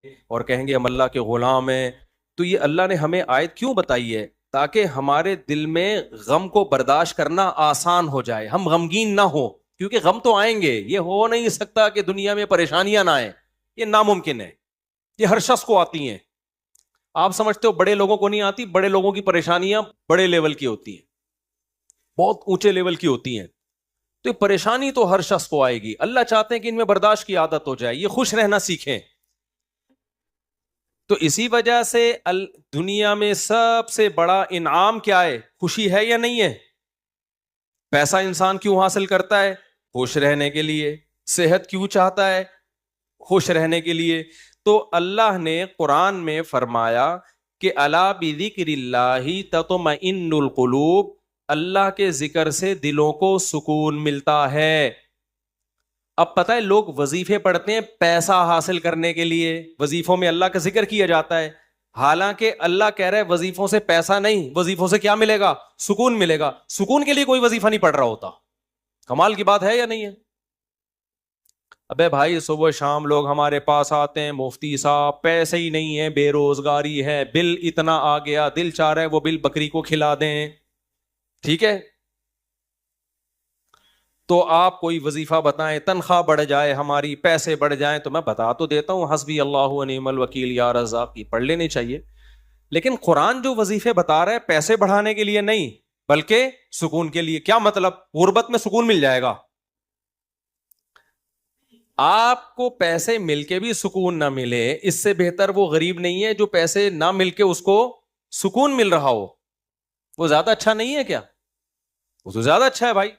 اور کہیں گے ہم اللہ کے غلام ہیں. تو یہ اللہ نے ہمیں آیت کیوں بتائی ہے؟ تاکہ ہمارے دل میں غم کو برداشت کرنا آسان ہو جائے, ہم غمگین نہ ہو. کیونکہ غم تو آئیں گے, یہ ہو نہیں سکتا کہ دنیا میں پریشانیاں نہ آئیں, یہ ناممکن ہے. یہ ہر شخص کو آتی ہیں. آپ سمجھتے ہو بڑے لوگوں کو نہیں آتی؟ بڑے لوگوں کی پریشانیاں بڑے لیول کی ہوتی ہیں, بہت اونچے لیول کی ہوتی ہیں. تو یہ پریشانی تو ہر شخص کو آئے گی. اللہ چاہتے ہیں کہ ان میں برداشت کی عادت ہو جائے, یہ خوش رہنا سیکھیں. تو اسی وجہ سے دنیا میں سب سے بڑا انعام کیا ہے؟ خوشی ہے یا نہیں ہے؟ پیسہ انسان کیوں حاصل کرتا ہے؟ خوش رہنے کے لیے. صحت کیوں چاہتا ہے؟ خوش رہنے کے لیے. تو اللہ نے قرآن میں فرمایا کہ الا بذکر اللہ تطمئن القلوب, اللہ کے ذکر سے دلوں کو سکون ملتا ہے. اب پتہ ہے لوگ وظیفے پڑھتے ہیں پیسہ حاصل کرنے کے لیے, وظیفوں میں اللہ کا ذکر کیا جاتا ہے, حالانکہ اللہ کہہ رہا ہے وظیفوں سے پیسہ نہیں, وظیفوں سے کیا ملے گا؟ سکون ملے گا. سکون کے لیے کوئی وظیفہ نہیں پڑھ رہا ہوتا. کمال کی بات ہے یا نہیں ہے؟ ابے بھائی صبح شام لوگ ہمارے پاس آتے ہیں, مفتی صاحب پیسے ہی نہیں ہے, بے روزگاری ہے, بل اتنا آ گیا, دل چاہ رہا ہے وہ بل بکری کو کھلا دیں. ٹھیک ہے, تو آپ کوئی وظیفہ بتائیں, تنخواہ بڑھ جائے ہماری, پیسے بڑھ جائیں. تو میں بتا تو دیتا ہوں, حسبی اللہ و نعم الوکیل یا رزاق کی پڑھ لینی چاہیے. لیکن قرآن جو وظیفے بتا رہا ہے پیسے بڑھانے کے لیے نہیں بلکہ سکون کے لیے. کیا مطلب؟ غربت میں سکون مل جائے گا. آپ کو پیسے مل کے بھی سکون نہ ملے, اس سے بہتر وہ غریب نہیں ہے جو پیسے نہ مل کے اس کو سکون مل رہا ہو. وہ زیادہ اچھا نہیں ہے کیا؟ وہ تو زیادہ اچھا ہے بھائی.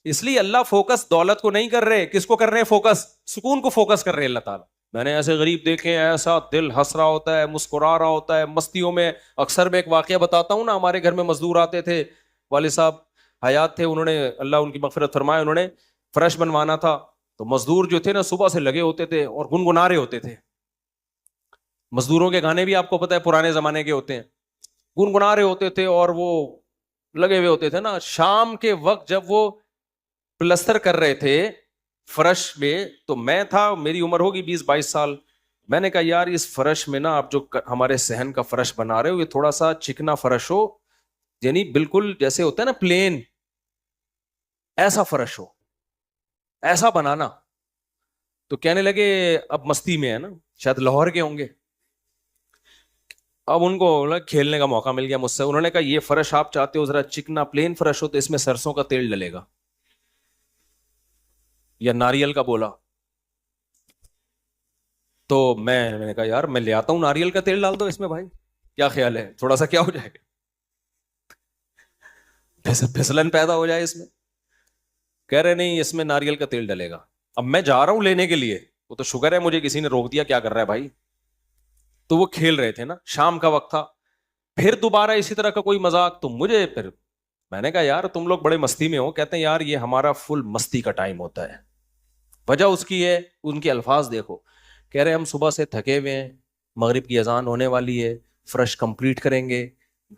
اس لیے اللہ فوکس دولت کو نہیں کر رہے, کس کو کر رہے ہیں فوکس؟ سکون کو فوکس کر رہے ہیں اللہ تعالیٰ. میں نے ایسے غریب دیکھے ہیں, ایسا دل ہنس رہا ہوتا ہے, مسکرا رہا ہوتا ہے مستیوں میں. اکثر میں ایک واقعہ بتاتا ہوں نا, ہمارے گھر میں مزدور آتے تھے, والد صاحب حیات تھے, انہوں نے اللہ ان کی مغفرت فرمائے, انہوں نے فرش بنوانا تھا. تو مزدور جو تھے نا صبح سے لگے ہوتے تھے اور گنگنا رہے ہوتے تھے. مزدوروں کے گانے بھی آپ کو پتہ ہے پرانے زمانے کے ہوتے ہیں, گنگنا رہے ہوتے تھے اور وہ لگے ہوئے ہوتے تھے نا. شام کے وقت جب وہ پلستر کر رہے تھے فرش میں, تو میں تھا, میری عمر ہوگی 20-22 سال. میں نے کہا یار اس فرش میں نا آپ جو ہمارے صحن کا فرش بنا رہے ہو یہ تھوڑا سا چکنا فرش ہو, یعنی بالکل جیسے ہوتا ہے نا پلین, ایسا فرش ہو, ایسا بنانا. تو کہنے لگے اب مستی میں ہے نا, شاید لاہور کے ہوں گے. اب ان کو کھیلنے کا موقع مل گیا مجھ سے. انہوں نے کہا یہ فرش آپ چاہتے ہو ذرا چکنا پلین فرش ہو تو اس میں سرسوں کا تیل ڈلے گا یا ناریل کا. بولا تو میں نے کہا یار میں لے آتا ہوں ناریل کا تیل, ڈال دو اس میں بھائی, کیا خیال ہے؟ تھوڑا سا کیا ہو جائے گا, پھسلن پیدا ہو جائے اس میں. کہہ رہے نہیں اس میں ناریل کا تیل ڈلے گا. اب میں جا رہا ہوں لینے کے لیے, وہ تو شکر ہے مجھے کسی نے روک دیا, کیا کر رہا ہے بھائی. تو وہ کھیل رہے تھے نا, شام کا وقت تھا. پھر دوبارہ اسی طرح کا کوئی مذاق, تو مجھے پھر میں نے کہا یار تم لوگ بڑے مستی میں ہو. کہتے ہیں یار یہ ہمارا فل مستی کا ٹائم ہوتا ہے. وجہ اس کی ہے, ان کے الفاظ دیکھو, کہہ رہے ہم صبح سے تھکے ہوئے ہیں, مغرب کی اذان ہونے والی ہے, فرش کمپلیٹ کریں گے,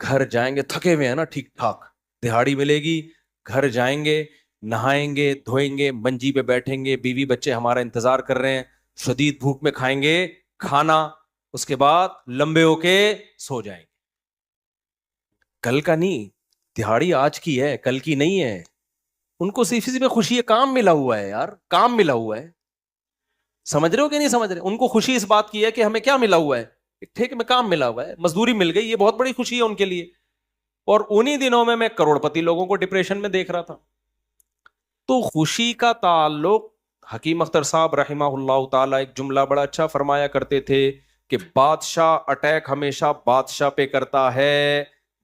گھر جائیں گے, تھکے ہوئے ہیں نا ٹھیک ٹھاک, دہاڑی ملے گی, گھر جائیں گے, نہائیں گے, دھوئیں گے, منجی پہ بیٹھیں گے, بیوی بچے ہمارا انتظار کر رہے ہیں, شدید بھوک میں کھائیں گے کھانا, اس کے بعد لمبے ہو کے سو جائیں گے. کل کا نہیں, دہاڑی آج کی ہے, کل کی نہیں ہے. ان کو صرف اسی میں خوشی ہے, کام ملا ہوا ہے یار, کام ملا ہوا ہے. سمجھ رہے ہو کہ نہیں سمجھ رہے؟ ان کو خوشی اس بات کی ہے کہ ہمیں کیا ملا ہوا ہے, ٹھیک میں کام ملا ہوا ہے, مزدوری مل گئی, یہ بہت بڑی خوشی ہے ان کے لیے. اور انہی دنوں میں کروڑ پتی لوگوں کو ڈپریشن میں دیکھ رہا تھا. تو خوشی کا تعلق, حکیم اختر صاحب رحمہ اللہ تعالی ایک جملہ بڑا اچھا فرمایا کرتے تھے کہ بادشاہ اٹیک ہمیشہ بادشاہ پہ کرتا ہے,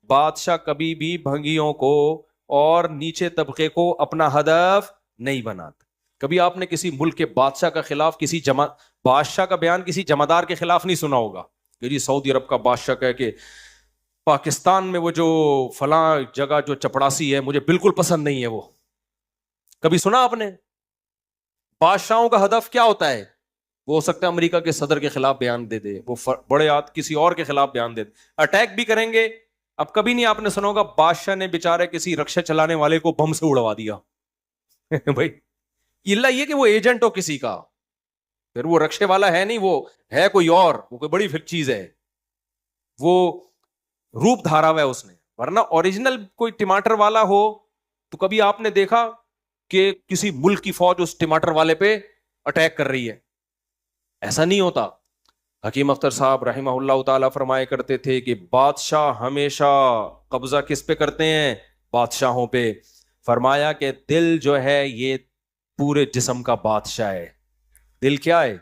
بادشاہ کبھی بھی بھنگیوں کو اور نیچے طبقے کو اپنا ہدف نہیں بناتا. کبھی آپ نے کسی ملک کے بادشاہ کا خلاف کسی بادشاہ کا بیان کسی جمعدار کے خلاف نہیں سنا ہوگا کہ جی سعودی عرب کا بادشاہ کہے کہ پاکستان میں وہ جو فلاں جگہ جو چپڑاسی ہے مجھے بالکل پسند نہیں ہے. وہ کبھی سنا آپ نے؟ بادشاہوں کا ہدف کیا ہوتا ہے؟ وہ ہو سکتا ہے امریکہ کے صدر کے خلاف بیان دے دے, وہ بڑے کسی اور کے خلاف بیان دے دے, اٹیک بھی کریں گے. اب کبھی نہیں آپ نے سنا ہوگا بادشاہ نے بیچارے کسی رکشا چلانے والے کو بم سے اڑوا دیا بھائی اللہ یہ کہ وہ ایجنٹ ہو کسی کا, پھر وہ رکشے والا ہے نہیں, وہ ہے کوئی اور, وہ کوئی بڑی چیز ہے, وہ روپ دھارا ہوا ہے اس نے. ورنہ اوریجنل کوئی ٹماٹر والا ہو تو کبھی آپ نے دیکھا کہ کسی ملک کی فوج اس ٹماٹر والے پہ اٹیک کر رہی ہے؟ ایسا نہیں ہوتا. حکیم اختر صاحب رحمہ اللہ تعالی فرمایا کرتے تھے کہ بادشاہ ہمیشہ قبضہ کس پہ کرتے ہیں؟ بادشاہوں پہ. فرمایا کہ دل جو ہے یہ پورے جسم کا بادشاہ ہے. دل کیا ہے؟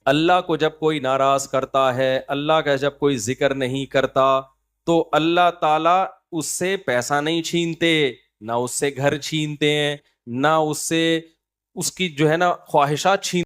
اللہ کو جب کوئی ناراض کرتا ہے, اللہ کا جب کوئی ذکر نہیں کرتا, تو اللہ تعالی اس سے پیسہ نہیں چھینتے, نہ اس سے گھر چھینتے ہیں, نہ اس سے اس کی جو ہے نا خواہشات چھین